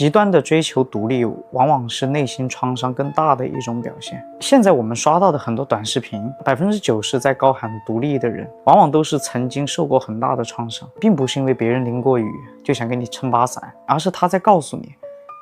极端的追求独立，往往是内心创伤更大的一种表现。现在我们刷到的很多短视频，90%在高喊独立的人，往往都是曾经受过很大的创伤，并不是因为别人淋过雨就想给你撑把伞，而是他在告诉你，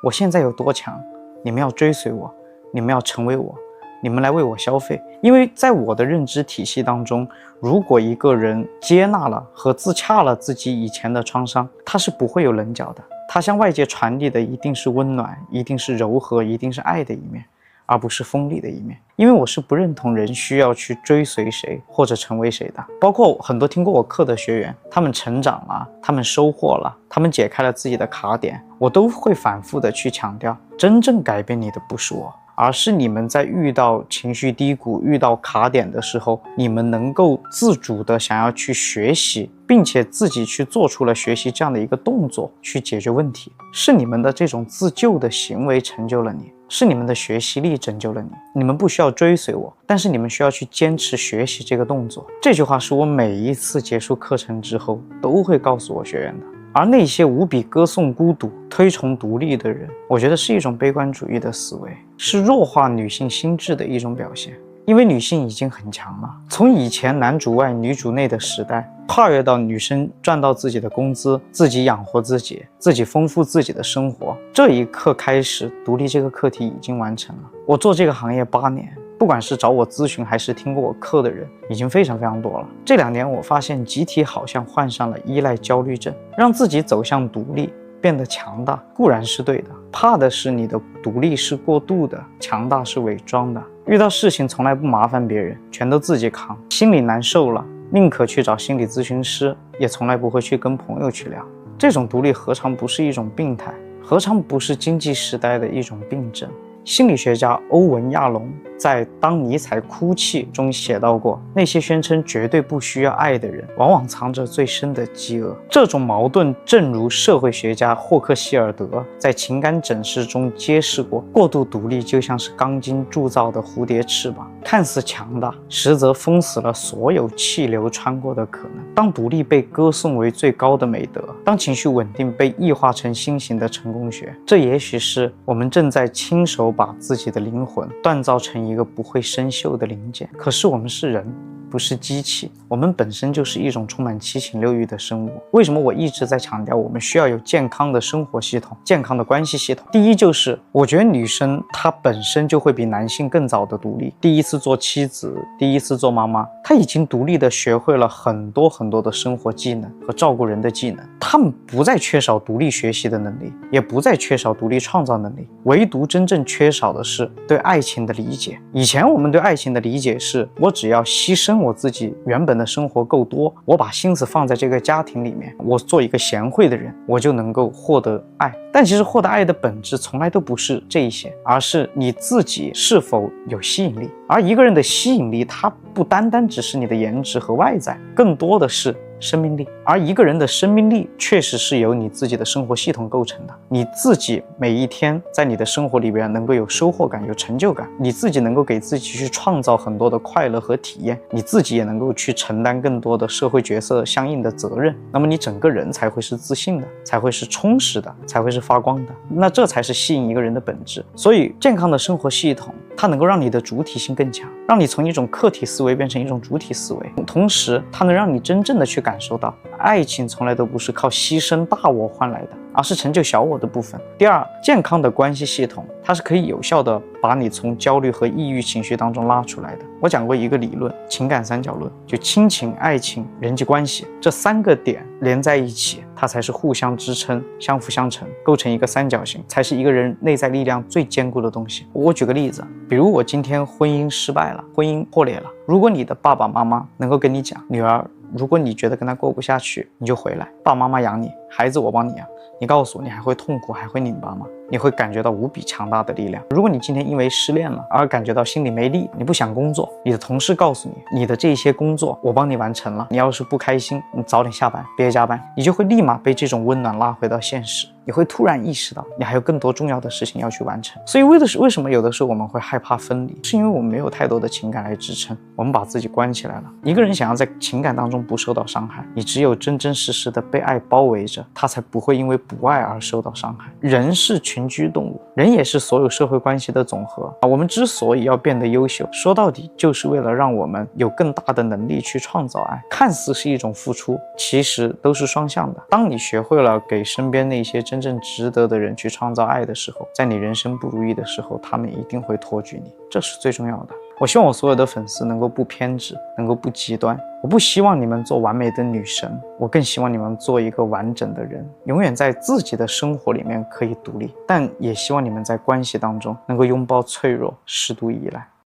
我现在有多强，你们要追随我，你们要成为我，你们来为我消费。因为在我的认知体系当中，如果一个人接纳了和自洽了自己以前的创伤，他是不会有棱角的，他向外界传递的一定是温暖，一定是柔和，一定是爱的一面，而不是锋利的一面。因为我是不认同人需要去追随谁或者成为谁的。包括很多听过我课的学员，他们成长了，他们收获了，他们解开了自己的卡点，我都会反复的去强调，真正改变你的不是我，而是你们在遇到情绪低谷、遇到卡点的时候，你们能够自主的想要去学习，并且自己去做出了学习这样的一个动作去解决问题，是你们的这种自救的行为成就了你，是你们的学习力拯救了你。你们不需要追随我，但是你们需要去坚持学习这个动作。这句话是我每一次结束课程之后都会告诉我学员的。而那些无比歌颂孤独、推崇独立的人，我觉得是一种悲观主义的思维，是弱化女性心智的一种表现。因为女性已经很强了，从以前男主外女主内的时代，跨越到女生赚到自己的工资，自己养活自己，自己丰富自己的生活，这一刻开始，独立这个课题已经完成了。我做这个行业8年，不管是找我咨询还是听过我课的人，已经非常非常多了。这2年我发现集体好像患上了依赖焦虑症，让自己走向独立，变得强大固然是对的，怕的是你的独立是过度的，强大是伪装的。遇到事情从来不麻烦别人，全都自己扛，心里难受了宁可去找心理咨询师，也从来不会去跟朋友去聊。这种独立何尝不是一种病态，何尝不是经济时代的一种病症。心理学家欧文亚龙在《当尼采哭泣》中写到过，那些宣称绝对不需要爱的人，往往藏着最深的饥饿。这种矛盾正如社会学家霍克希尔德在情感诊室中揭示过，过度独立就像是钢筋铸造的蝴蝶翅膀，看似强大，实则封死了所有气流穿过的可能。当独立被歌颂为最高的美德，当情绪稳定被异化成新型的成功学，这也许是我们正在亲手把自己的灵魂锻造成一个不会生锈的零件。可是我们是人，不是机器，我们本身就是一种充满七情六欲的生物。为什么我一直在强调我们需要有健康的生活系统、健康的关系系统？第一就是我觉得女生她本身就会比男性更早的独立，第一次做妻子，第一次做妈妈，她已经独立的学会了很多的生活技能和照顾人的技能，她们不再缺少独立学习的能力，也不再缺少独立创造能力，唯独真正缺少的是对爱情的理解。以前我们对爱情的理解是，我只要牺牲我自己原本的生活够多，我把心思放在这个家庭里面，我做一个贤惠的人，我就能够获得爱。但其实获得爱的本质从来都不是这一些，而是你自己是否有吸引力。而一个人的吸引力，它不单单只是你的颜值和外在，更多的是生命力。而一个人的生命力确实是由你自己的生活系统构成的，你自己每一天在你的生活里边能够有收获感、有成就感，你自己能够给自己去创造很多的快乐和体验，你自己也能够去承担更多的社会角色相应的责任，那么你整个人才会是自信的，才会是充实的，才会是发光的。那这才是吸引一个人的本质。所以健康的生活系统，它能够让你的主体性更强，让你从一种客体思维变成一种主体思维，同时它能让你真正的去感受到爱情从来都不是靠牺牲大我换来的，而是成就小我的部分。第二，健康的关系系统，它是可以有效的把你从焦虑和抑郁情绪当中拉出来的。我讲过一个理论，情感三角论，就亲情、爱情、人际关系这3个点连在一起，它才是互相支撑、相辅相成，构成一个三角形，才是一个人内在力量最坚固的东西。我举个例子，比如我今天婚姻失败了，婚姻破裂了，如果你的爸爸妈妈能够跟你讲，女儿，如果你觉得跟他过不下去，你就回来，爸爸妈妈养你，孩子我帮你养。你告诉我，你还会痛苦，还会拧巴吗？你会感觉到无比强大的力量。如果你今天因为失恋了而感觉到心里没力，你不想工作，你的同事告诉你，你的这些工作我帮你完成了，你要是不开心，你早点下班，别加班，你就会立马被这种温暖拉回到现实。你会突然意识到你还有更多重要的事情要去完成。所以为什么有的时候我们会害怕分离，是因为我们没有太多的情感来支撑，我们把自己关起来了。一个人想要在情感当中不受到伤害，你只有真真实实的被爱包围着，着，他才不会因为不爱而受到伤害。人是群居动物，人也是所有社会关系的总和我们之所以要变得优秀，说到底就是为了让我们有更大的能力去创造爱。看似是一种付出，其实都是双向的。当你学会了给身边那些真正值得的人去创造爱的时候，在你人生不如意的时候，他们一定会托举你，这是最重要的。我希望我所有的粉丝能够不偏执，能够不极端。我不希望你们做完美的女神，我更希望你们做一个完整的人，永远在自己的生活里面可以独立，但也希望你们在关系当中能够拥抱脆弱，适度依赖。